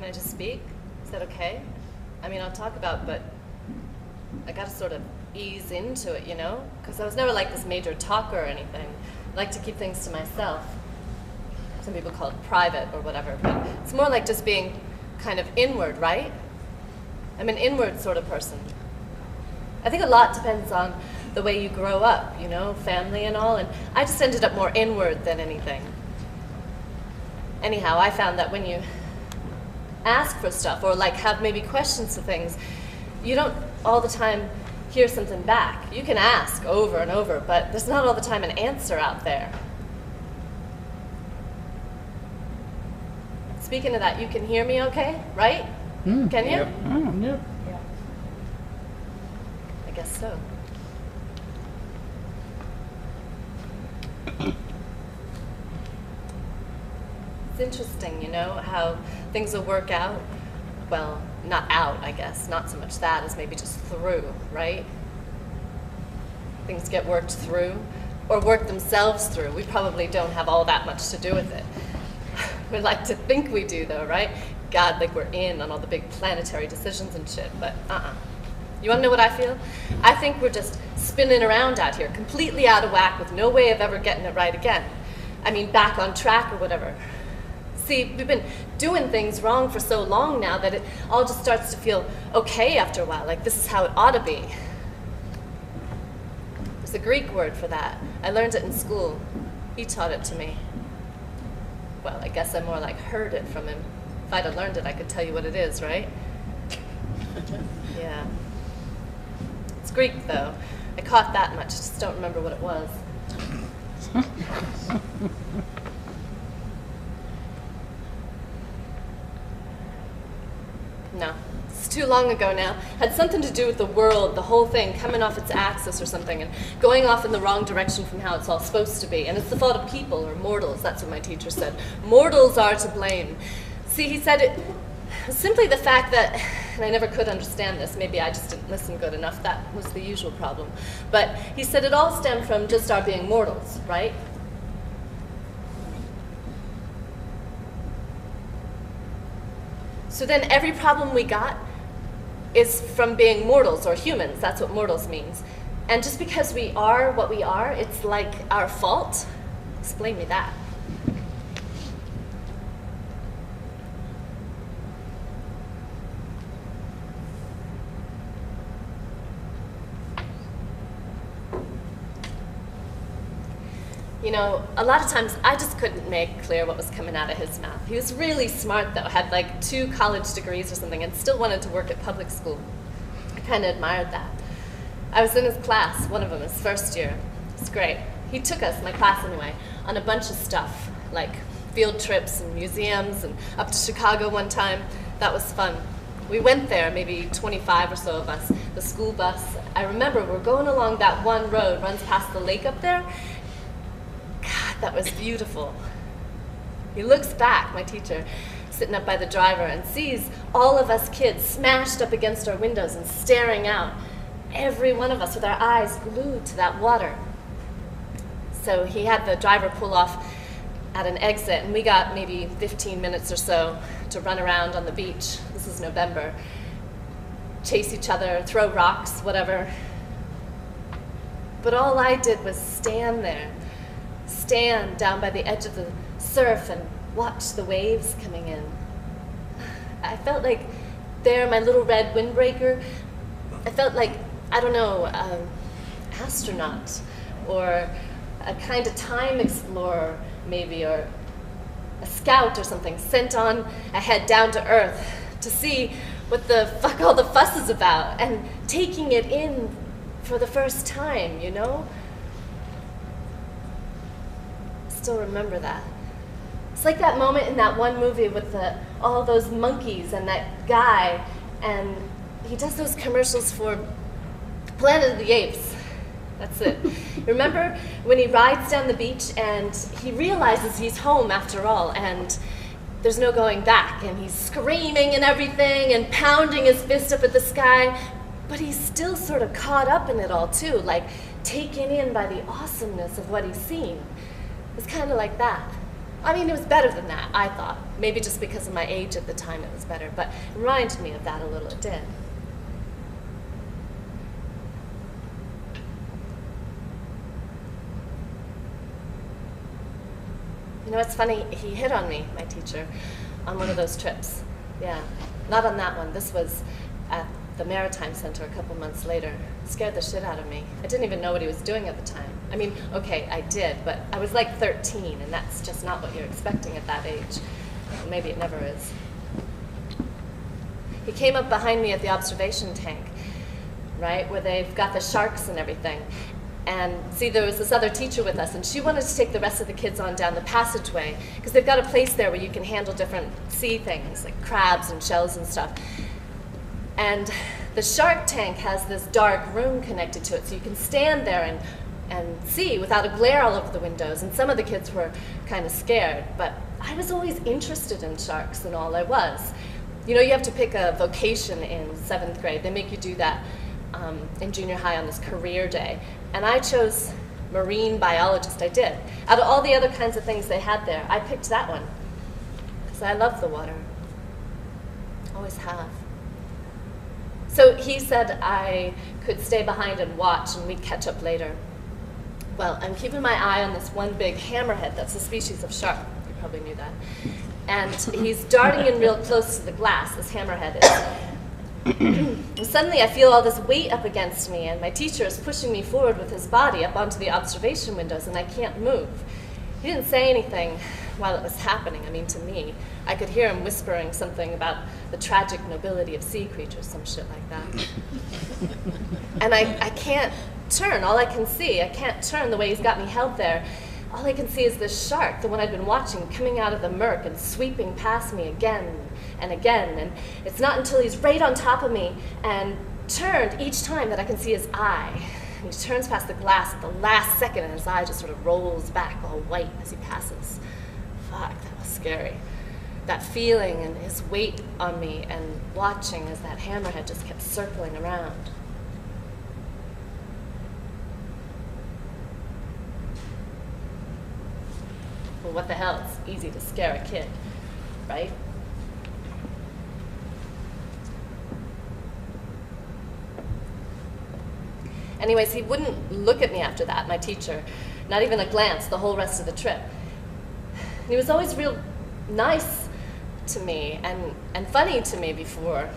I just speak? Is that okay? I mean, I'll talk about, but I gotta sort of ease into it, you know? Because I was never like this major talker or anything. I like to keep things to myself. Some people call it private or whatever, but it's more like just being kind of inward, right? I'm an inward sort of person. I think a lot depends on the way you grow up, you know, family and all, and I just ended up more inward than anything. Anyhow, I found that when you ask for stuff or like have maybe questions to things, you don't all the time hear something back. You can ask over and over, but there's not all the time an answer out there. Speaking of that, you can hear me okay, right? Can you? Yep. Oh, yep. Yeah. I guess so. It's interesting, you know, how things will work out. Well, not out, I guess. Not so much that as maybe just through, right? Things get worked through, or work themselves through. We probably don't have all that much to do with it. We like to think we do, though, right? God, like we're in on all the big planetary decisions and shit, but You want to know what I feel? I think we're just spinning around out here, completely out of whack with no way of ever getting it right again. I mean, back on track or whatever. See, we've been doing things wrong for so long now that it all just starts to feel okay after a while, like this is how it ought to be. There's a Greek word for that. I learned it in school. He taught it to me. Well, I guess I more like heard it from him. If I'd have learned it, I could tell you what it is, right? Yeah. It's Greek, though. I caught that much, just don't remember what it was. No, it's too long ago now. Had something to do with the world, the whole thing, coming off its axis or something, and going off in the wrong direction from how it's all supposed to be. And it's the fault of people, or mortals, that's what my teacher said. Mortals are to blame. See, he said it was simply the fact that, and I never could understand this, maybe I just didn't listen good enough, that was the usual problem. But he said it all stemmed from just our being mortals, right? So then every problem we got is from being mortals or humans. That's what mortals means. And just because we are what we are, it's like our fault? Explain me that. You know, a lot of times I just couldn't make clear what was coming out of his mouth. He was really smart, though, had like 2 college degrees or something, and still wanted to work at public school. I kind of admired that. I was in his class, one of them, his first year. It was great. He took us, my class anyway, on a bunch of stuff, like field trips and museums, and up to Chicago one time. That was fun. We went there, maybe 25 or so of us, the school bus. I remember we're going along that one road, runs past the lake up there. That was beautiful. He looks back, my teacher, sitting up by the driver, and sees all of us kids smashed up against our windows and staring out, every one of us with our eyes glued to that water. So he had the driver pull off at an exit, and we got maybe 15 minutes or so to run around on the beach. This is November. Chase each other, throw rocks, whatever. But all I did was stand there. Stand down by the edge of the surf and watch the waves coming in. I felt like there, my little red windbreaker, I felt like, I don't know, an astronaut or a kind of time explorer maybe, or a scout or something sent on ahead down to Earth to see what the fuck all the fuss is about and taking it in for the first time, you know? Still remember that. It's like that moment in that one movie with all those monkeys and that guy, and he does those commercials for Planet of the Apes. That's it. Remember when he rides down the beach and he realizes he's home after all, and there's no going back, and he's screaming and everything and pounding his fist up at the sky, but he's still sort of caught up in it all too, like taken in by the awesomeness of what he's seen. It's kind of like that. I mean, it was better than that, I thought. Maybe just because of my age at the time it was better, but it reminded me of that a little, it did. You know, it's funny, he hit on me, my teacher, on one of those trips. Yeah, not on that one. This was at the Maritime Center a couple months later. It scared the shit out of me. I didn't even know what he was doing at the time. I mean, okay, I did, but I was like 13, and that's just not what you're expecting at that age. Well, maybe it never is. He came up behind me at the observation tank, right, where they've got the sharks and everything. And see, there was this other teacher with us, and she wanted to take the rest of the kids on down the passageway, because they've got a place there where you can handle different sea things, like crabs and shells and stuff. And the shark tank has this dark room connected to it, so you can stand there and see without a glare all over the windows. And some of the kids were kind of scared, but I was always interested in sharks, and all I was. You know, you have to pick a vocation in 7th grade. They make you do that in junior high on this career day. And I chose marine biologist, I did. Out of all the other kinds of things they had there, I picked that one, because I love the water. Always have. So he said I could stay behind and watch, and we'd catch up later. Well, I'm keeping my eye on this one big hammerhead that's a species of shark. You probably knew that. And he's darting in real close to the glass, this hammerhead is. And suddenly I feel all this weight up against me, and my teacher is pushing me forward with his body up onto the observation windows, and I can't move. He didn't say anything while it was happening, I mean, to me. I could hear him whispering something about the tragic nobility of sea creatures, some shit like that. And I can't turn, all I can see, I can't turn the way he's got me held there. All I can see is this shark, the one I'd been watching, coming out of the murk and sweeping past me again and again. And it's not until he's right on top of me and turned each time that I can see his eye. And he turns past the glass at the last second, and his eye just sort of rolls back all white as he passes. Fuck, that was scary. That feeling and his weight on me, and watching as that hammerhead just kept circling around. Well, what the hell? It's easy to scare a kid, right? Anyways, he wouldn't look at me after that, my teacher, not even a glance the whole rest of the trip. And he was always real nice to me and funny to me before.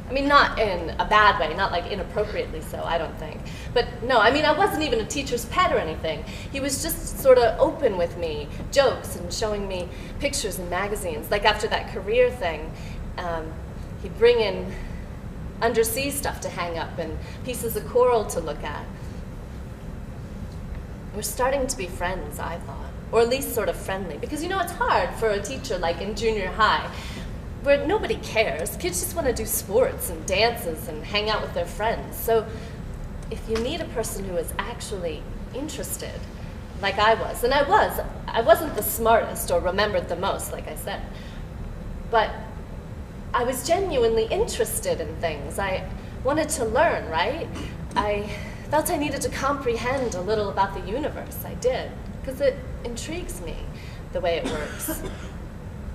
I mean, not in a bad way, not like inappropriately so, I don't think. But no, I mean, I wasn't even a teacher's pet or anything. He was just sort of open with me, jokes and showing me pictures in magazines. Like after that career thing, he'd bring in undersea stuff to hang up and pieces of coral to look at. We're starting to be friends, I thought, or at least sort of friendly. Because you know, it's hard for a teacher like in junior high, where nobody cares. Kids just want to do sports and dances and hang out with their friends. So if you need a person who is actually interested, like I was, and I wasn't the smartest or remembered the most, like I said, but I was genuinely interested in things. I wanted to learn, right? I felt I needed to comprehend a little about the universe. I did, because it intrigues me, the way it works.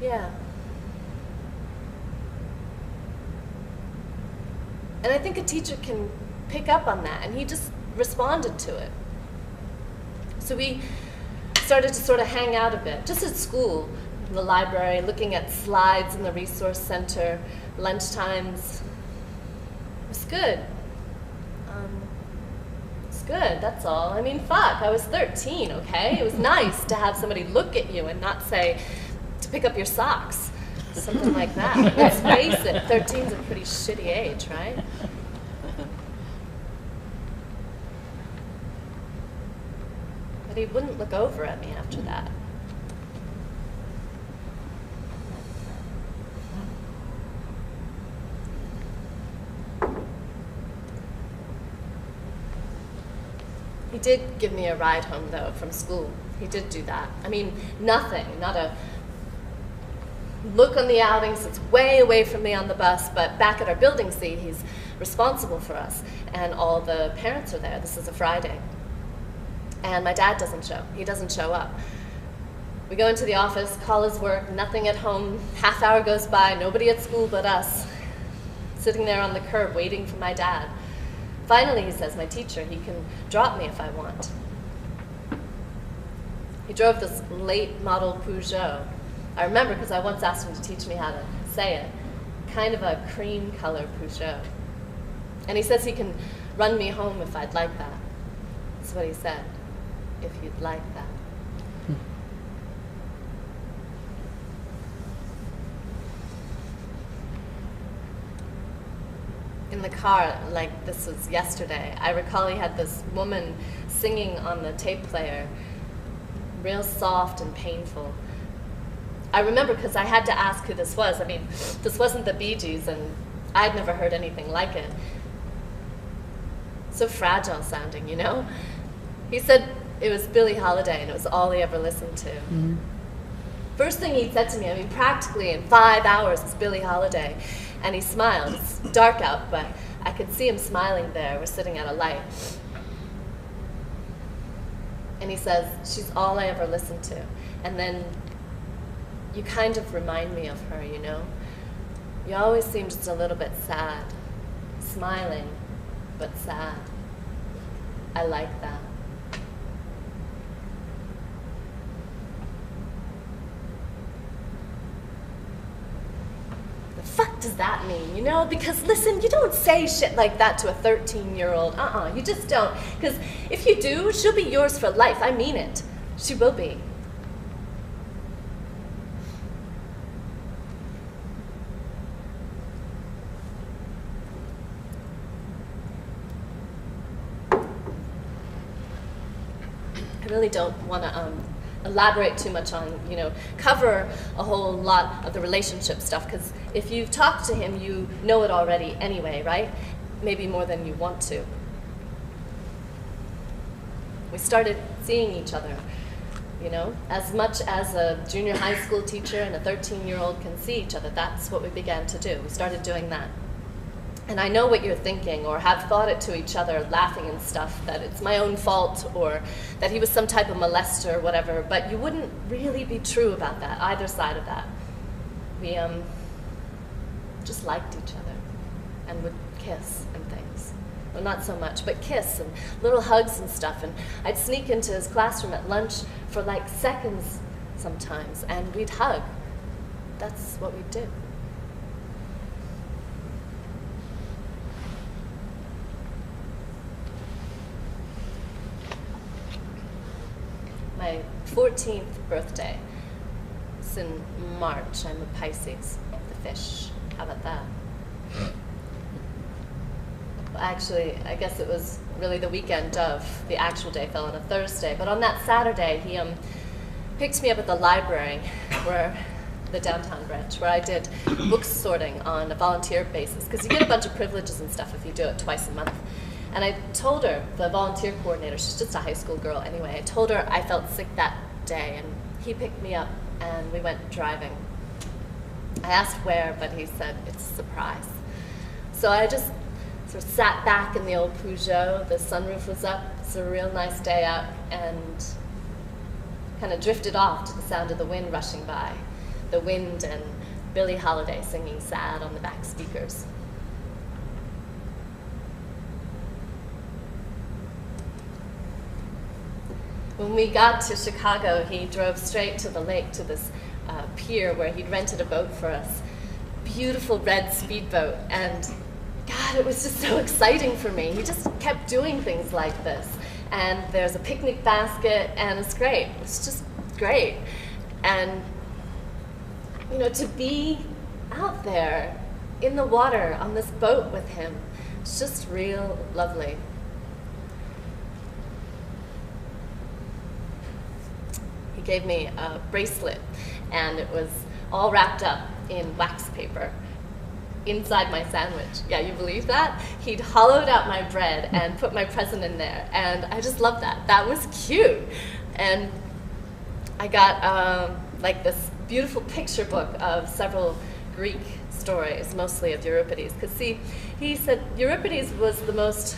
Yeah. And I think a teacher can pick up on that, and he just responded to it. So we started to sort of hang out a bit, just at school, in the library, looking at slides in the resource center, lunchtimes. It was good. It's good, that's all. I mean, fuck, I was 13, okay? It was nice to have somebody look at you and not say, to pick up your socks. Something like that. Let's face it, 13's a pretty shitty age, right? But he wouldn't look over at me after that. He did give me a ride home, though, from school. He did do that. I mean, nothing, not a look on the outings, it's way away from me on the bus, but back at our building seat, he's responsible for us, and all the parents are there. This is a Friday. And my dad doesn't show. He doesn't show up. We go into the office, call his work, nothing at home. Half hour goes by, nobody at school but us. Sitting there on the curb waiting for my dad. Finally, he says, my teacher, he can drop me if I want. He drove this late model Peugeot. I remember because I once asked him to teach me how to say it. Kind of a cream color Peugeot. And he says he can run me home if I'd like that. That's what he said, if you'd like that. In the car, like this was yesterday, I recall he had this woman singing on the tape player, real soft and painful. I remember because I had to ask who this was. I mean, this wasn't the Bee Gees, and I'd never heard anything like it. So fragile sounding, you know? He said it was Billie Holiday, and it was all he ever listened to. Mm-hmm. First thing he said to me, I mean, practically in 5 hours, it's Billie Holiday. And he smiled. It's dark out, but I could see him smiling there. We're sitting at a light. And he says, she's all I ever listened to. And then you kind of remind me of her, you know? You always seem just a little bit sad. Smiling, but sad. I like that. Fuck does that mean, you know? Because listen, you don't say shit like that to a 13-year-old. You just don't. Because if you do, she'll be yours for life. I mean it. She will be. I really don't want to elaborate too much on, you know, cover a whole lot of the relationship stuff, because if you've talked to him, you know it already anyway, right? Maybe more than you want to. We started seeing each other, you know, as much as a junior high school teacher and a 13-year-old can see each other. That's what we began to do. We started doing that. And I know what you're thinking, or have thought it to each other, laughing and stuff, that it's my own fault, or that he was some type of molester or whatever, but you wouldn't really be true about that, either side of that. We just liked each other, and would kiss and things. Well, not so much, but kiss and little hugs and stuff, and I'd sneak into his classroom at lunch for like seconds sometimes, and we'd hug. That's what we'd do. My 14th birthday. It's in March. I'm a Pisces, the fish. How about that? Well, actually, I guess it was really the weekend of. The actual day fell on a Thursday. But on that Saturday, he picked me up at the library, the downtown branch, where I did book sorting on a volunteer basis, because you get a bunch of privileges and stuff if you do it twice a month. And I told her, the volunteer coordinator, she's just a high school girl anyway, I told her I felt sick that day, and he picked me up, and we went driving. I asked where, but he said, it's a surprise. So I just sort of sat back in the old Peugeot, the sunroof was up, it's a real nice day out, and kind of drifted off to the sound of the wind rushing by. The wind and Billie Holiday singing sad on the back speakers. When we got to Chicago, he drove straight to the lake, to this pier where he'd rented a boat for us. Beautiful red speedboat, and God, it was just so exciting for me. He just kept doing things like this. And there's a picnic basket, and it's great. It's just great. And, you know, to be out there in the water on this boat with him, it's just real lovely. He gave me a bracelet, and it was all wrapped up in wax paper inside my sandwich. Yeah, you believe that? He'd hollowed out my bread and put my present in there, and I just loved that. That was cute. And I got like this beautiful picture book of several Greek stories, mostly of Euripides. Because see, he said Euripides was the most,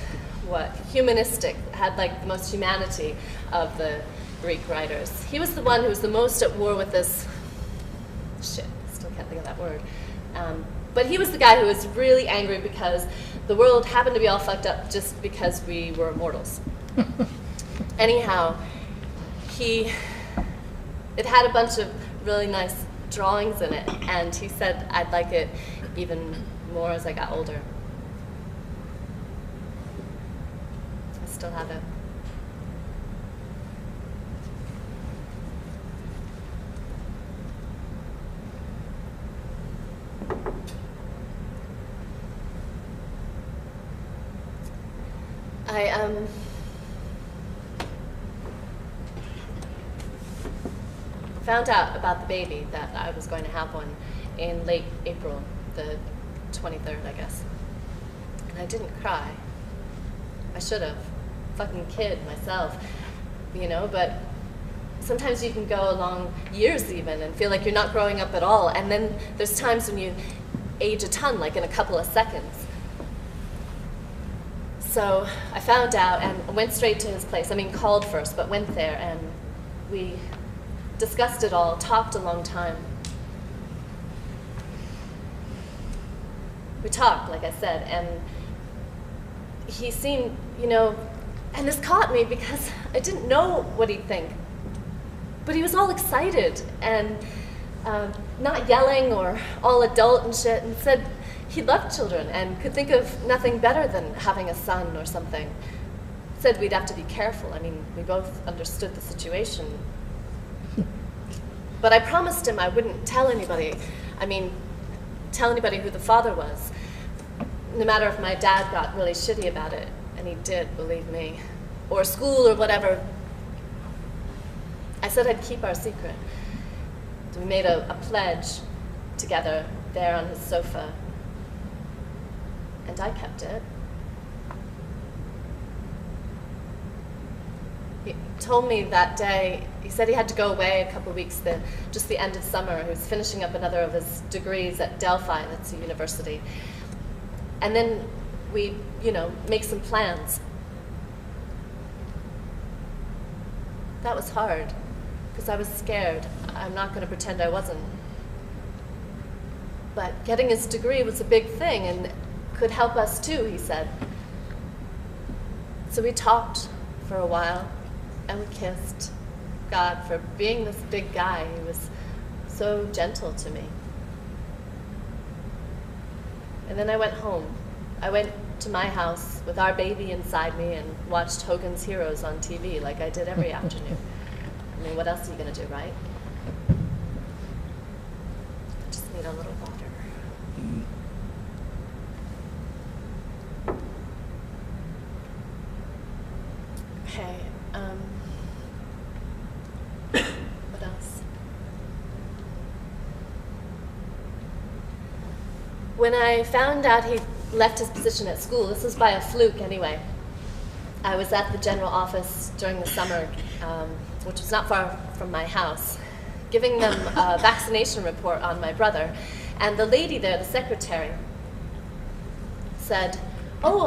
humanistic, had like the most humanity of the Greek writers. He was the one who was the most at war with this, shit, still can't think of that word. But he was the guy who was really angry because the world happened to be all fucked up just because we were mortals. Anyhow, it had a bunch of really nice drawings in it, and he said I'd like it even more as I got older. I still have it. I found out about the baby, that I was going to have one, in late April, the 23rd, I guess. And I didn't cry. I should have. Fucking kid myself, you know, but sometimes you can go along years even and feel like you're not growing up at all, and then there's times when you age a ton, like in a couple of seconds. So I found out and went straight to his place. I mean, called first, but went there, and we discussed it all, talked a long time. We talked, like I said, and he seemed, you know, and this caught me because I didn't know what he'd think. But he was all excited and not yelling or all adult and shit, and said he loved children and could think of nothing better than having a son or something. Said we'd have to be careful. I mean, we both understood the situation. But I promised him I wouldn't tell anybody. I mean, tell anybody who the father was. No matter if my dad got really shitty about it, and he did, believe me, or school or whatever. I said I'd keep our secret. So we made a pledge together there on his sofa, and I kept it. He told me that day, he said he had to go away a couple of weeks, just the end of summer. He was finishing up another of his degrees at Delphi, that's a university. And then we, you know, make some plans. That was hard, because I was scared. I'm not going to pretend I wasn't. But getting his degree was a big thing and could help us too, he said. So we talked for a while, and we kissed. God, for being this big guy, he was so gentle to me. And then I went home. I went to my house with our baby inside me and watched Hogan's Heroes on TV like I did every afternoon. I mean, what else are you going to do, right? I just need a little water. Okay, what else? When I found out he left his position at school, this was by a fluke anyway. I was at the general office during the summer, which was not far from my house, giving them a vaccination report on my brother. And the lady there, the secretary, said, "Oh,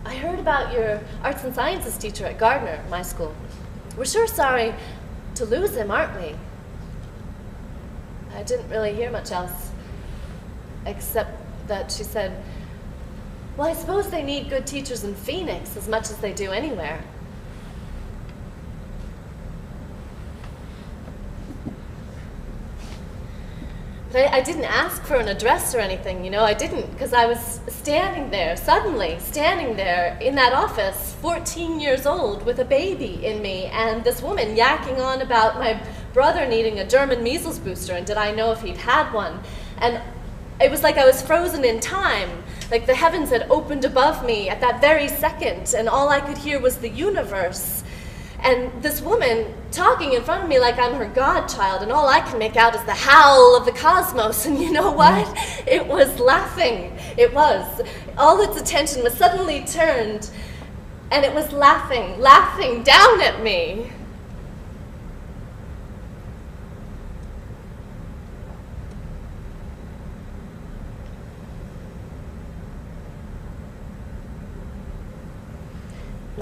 I heard about your arts and sciences teacher at Gardner, my school. We're sure sorry to lose him, aren't we?" I didn't really hear much else, except that she said, "Well, I suppose they need good teachers in Phoenix as much as they do anywhere." But I didn't ask for an address or anything, you know, I didn't, because I was standing there, suddenly standing there in that office, 14 years old, with a baby in me, and this woman yakking on about my brother needing a German measles booster, and did I know if he'd had one. And it was like I was frozen in time, like the heavens had opened above me at that very second, and all I could hear was the universe. And this woman talking in front of me like I'm her godchild, and all I can make out is the howl of the cosmos. And you know what? It was laughing. It was. All its attention was suddenly turned, and it was laughing, laughing down at me.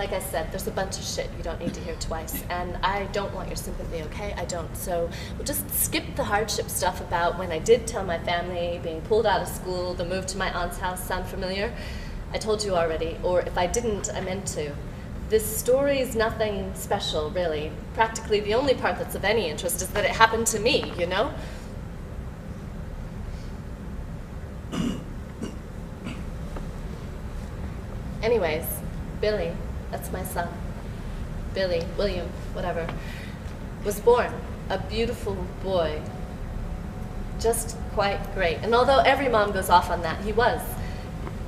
like I said, there's a bunch of shit you don't need to hear twice, and I don't want your sympathy, okay? I don't. So we'll just skip the hardship stuff about when I did tell my family, being pulled out of school, the move to my aunt's house. Sound familiar? I told you already, or if I didn't, I meant to. This story is nothing special, really. Practically the only part that's of any interest is that it happened to me, you know? Anyways, Billy, that's my son. Billy, William, whatever, was born. A beautiful boy. Just quite great. And although every mom goes off on that, he was.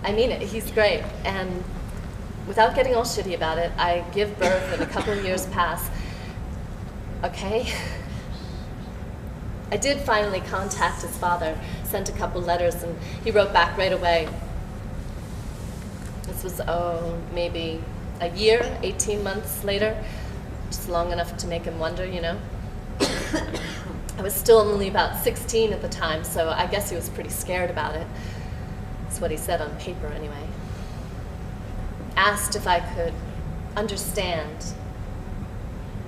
I mean it, he's great. And without getting all shitty about it, I give birth and a couple of years pass. Okay? I did finally contact his father, sent a couple letters, and he wrote back right away. This was, maybe a year, 18 months later, just long enough to make him wonder, you know? I was still only about 16 at the time, so I guess he was pretty scared about it. That's what he said on paper, anyway. Asked if I could understand,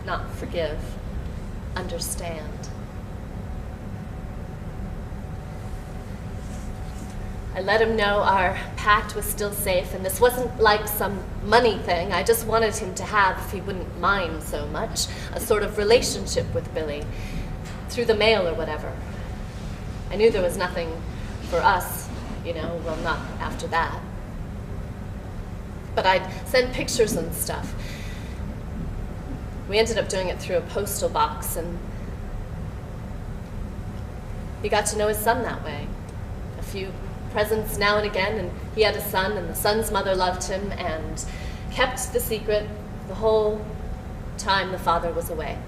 not forgive, understand. I let him know our pact was still safe, and this wasn't like some money thing. I just wanted him to have, if he wouldn't mind so much, a sort of relationship with Billy, through the mail or whatever. I knew there was nothing for us, you know, well, not after that. But I'd send pictures and stuff. We ended up doing it through a postal box, and he got to know his son that way. A few presents now and again, and he had a son, and the son's mother loved him and kept the secret the whole time the father was away.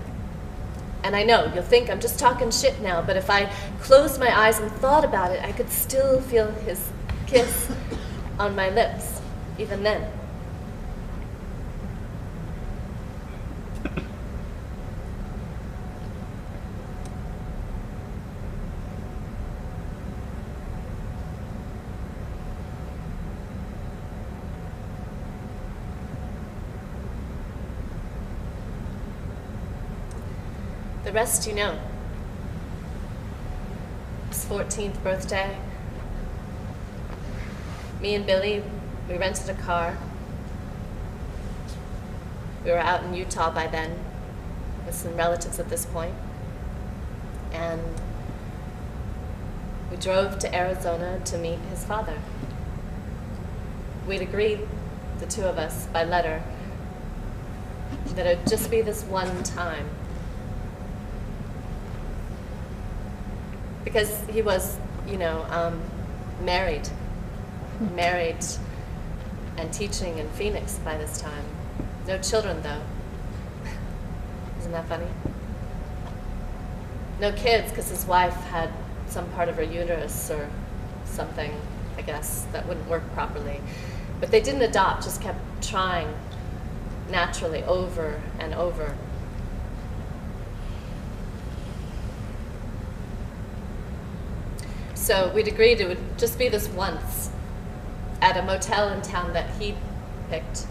And I know, you'll think I'm just talking shit now, but if I closed my eyes and thought about it, I could still feel his kiss on my lips, even then. The rest you know. His 14th birthday. Me and Billy, we rented a car. We were out in Utah by then with some relatives at this point. And we drove to Arizona to meet his father. We'd agreed, the two of us, by letter, that it'd just be this one time. Because he was, you know, married and teaching in Phoenix by this time. No children, though. Isn't that funny? No kids, because his wife had some part of her uterus or something, I guess, that wouldn't work properly. But they didn't adopt, just kept trying naturally over and over. So we'd agreed it would just be this once at a motel in town that he picked.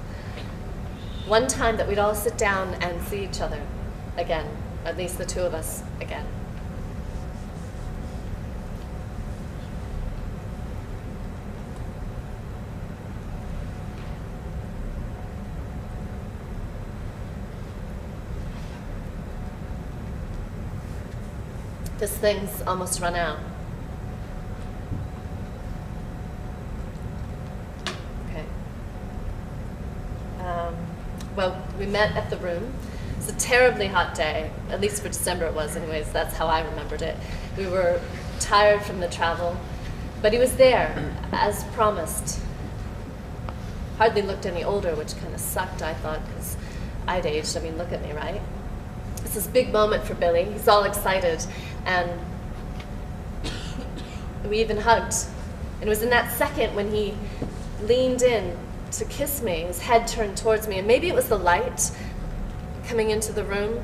One time that we'd all sit down and see each other again, at least the two of us again. This thing's almost run out. Well, we met at the room. It's a terribly hot day, at least for December it was anyways, that's how I remembered it. We were tired from the travel, but he was there, as promised. Hardly looked any older, which kind of sucked, I thought, because I'd aged. I mean, look at me, right? It's this big moment for Billy. He's all excited, and we even hugged. And it was in that second when he leaned in to kiss me, his head turned towards me, and maybe it was the light coming into the room,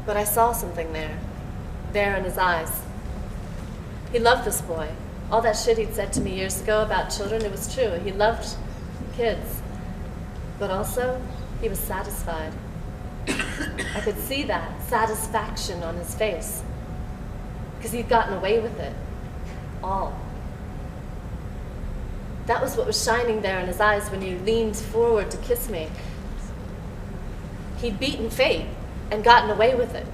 but I saw something there in his eyes. He loved this boy. All that shit he'd said to me years ago about children, it was true. He loved kids. But also, he was satisfied. I could see that satisfaction on his face, because he'd gotten away with it all. That was what was shining there in his eyes when he leaned forward to kiss me. He'd beaten fate and gotten away with it.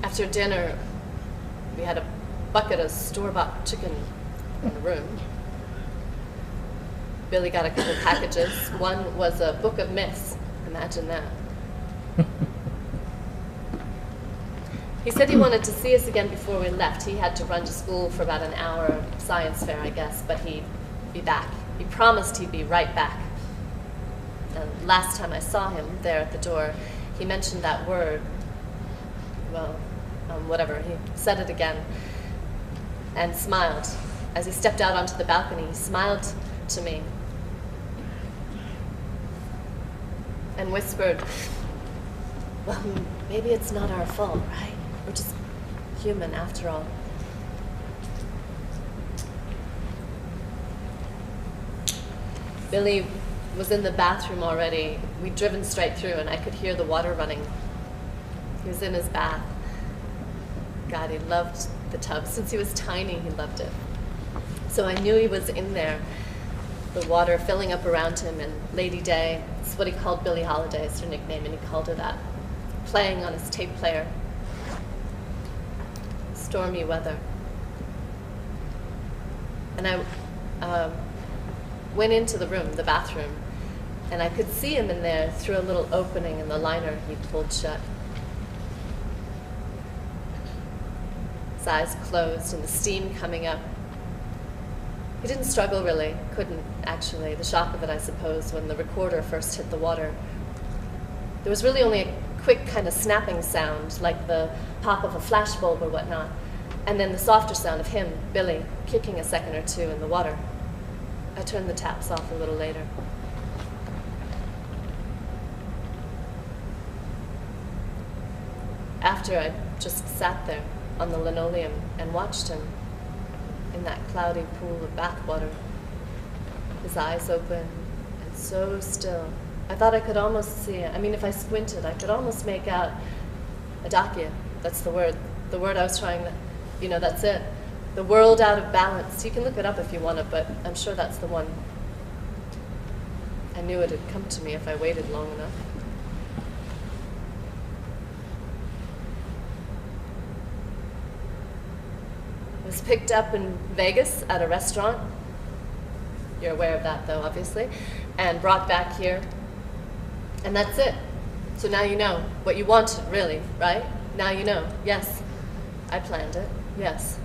After dinner, we had a bucket of store-bought chicken in the room. Billy got a couple packages. One was a book of myths. Imagine that. He said he wanted to see us again before we left. He had to run to school for about an hour, science fair, I guess, but he'd be back. He promised he'd be right back. And last time I saw him there at the door, he mentioned that word, well, whatever. He said it again and smiled. As he stepped out onto the balcony, he smiled to me and whispered, well, maybe it's not our fault, right? We're just human after all. Billy was in the bathroom already. We'd driven straight through and I could hear the water running. He was in his bath. God, he loved the tub. Since he was tiny, he loved it. So I knew he was in there, the water filling up around him, and Lady Day, it's what he called Billie Holiday, it's her nickname, and he called her that, playing on his tape player. Stormy weather. And I went into the room, the bathroom, and I could see him in there through a little opening in the liner he pulled shut. His eyes closed and the steam coming up. He didn't struggle really, couldn't actually. The shock of it, I suppose, when the recorder first hit the water. There was really only a quick kind of snapping sound, like the pop of a flashbulb or whatnot, and then the softer sound of him, Billy, kicking a second or two in the water. I turned the taps off a little later. After I just sat there on the linoleum and watched him in that cloudy pool of bathwater, his eyes open and so still. I thought I could almost see it. I mean, if I squinted, I could almost make out Adakia. That's the word I was trying to, that's it. The world out of balance. You can look it up if you want it, but I'm sure that's the one. I knew it had come to me if I waited long enough. I was picked up in Vegas at a restaurant. You're aware of that, though, obviously. And brought back here. And that's it. So now you know what you wanted, really, right? Now you know. Yes, I planned it. Yes.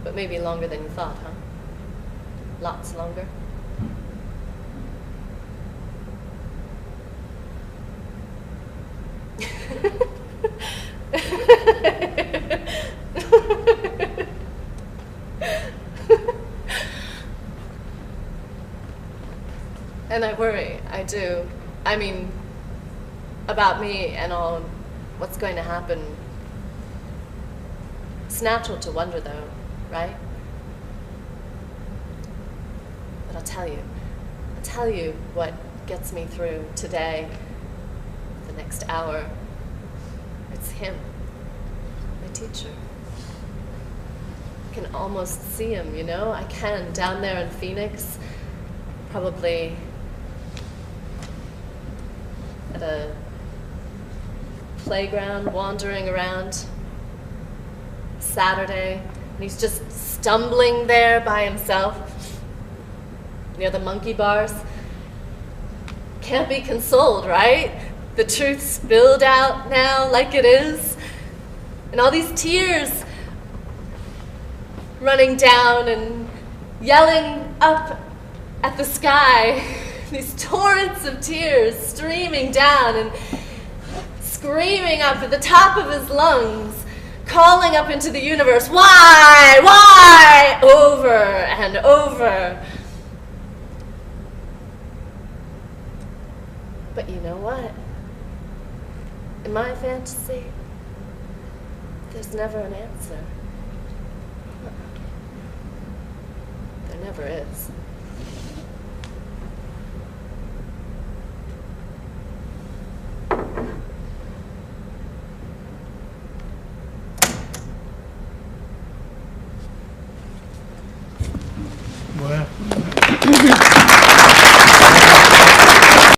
But maybe longer than you thought, huh? Lots longer. And I worry, I do. I mean, about me and all, what's going to happen. It's natural to wonder, though, right? But I'll tell you what gets me through today, the next hour. It's him, my teacher. I can almost see him, I can, down there in Phoenix, probably at a playground, wandering around, Saturday, and he's just stumbling there by himself near the monkey bars. Can't be consoled, right? The truth spilled out now like it is, and all these tears running down and yelling up at the sky, these torrents of tears streaming down and screaming up at the top of his lungs, calling up into the universe, why, over and over. But you know what? In my fantasy, there's never an answer. never is.